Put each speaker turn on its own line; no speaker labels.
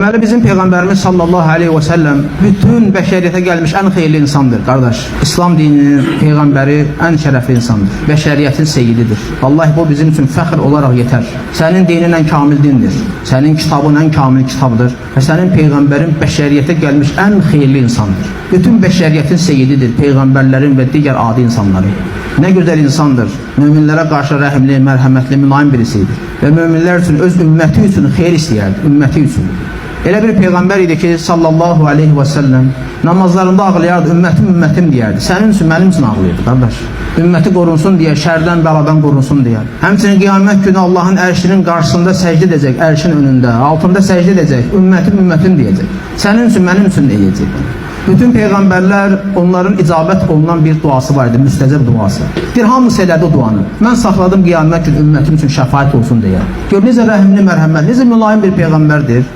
Deməli, bizim Peyğəmbərimiz sallallahu aleyhi və səlləm bütün bəşəriyyətə gəlmiş ən xeyirli insandır, qardaş. İslam dininin Peyğəmbəri ən şərəfli insandır, bəşəriyyətin seyyididir. Vallahi bu bizim üçün fəxr olaraq yetər. Sənin dinin ən kamil dindir, sənin kitabın ən kamil kitabdır və sənin Peyğəmbərin bəşəriyyətə gəlmiş ən xeyirli insandır. Bütün bəşəriyyətin seyyididir, Peyğəmbərlərin və digər adi insanları. Nə gözəl insandır, möminlərə qarşı rəhimli, mərhəmətli, mülayim birisidir və möminlər üçün, öz ümməti üçün xeyir istəyərdi, ümməti üçün. Elə bir Peyğəmbər idi ki, sallallahu aleyhi və səlləm namazlarında ağlayardı, ümmətim deyərdi. Sənin üçün, mənim üçün ağlayırdı, qardaş. Ümməti qorunsun deyə, şərdən, bəladan qorunsun deyə. Həmçinin qiyamət günü Allahın ərşinin qarşısında səcdə edəcək, ərşin önündə, altında səcdə edəcək, ümmətim deyəcək. Sənin üçün, mənim üçün deyəcək. Bütün Peyğəmbərlər, onların icabət olunan bir duası var idi, müstəcəb duası. Bir hamısı elədi o duanı. Mən saxladım qiyamət günü ümmətim üçün şəfaət olsun deyə. Gör, necə rəhimli, mərhəmət, necə mülayim bir Peyğəmbərdir.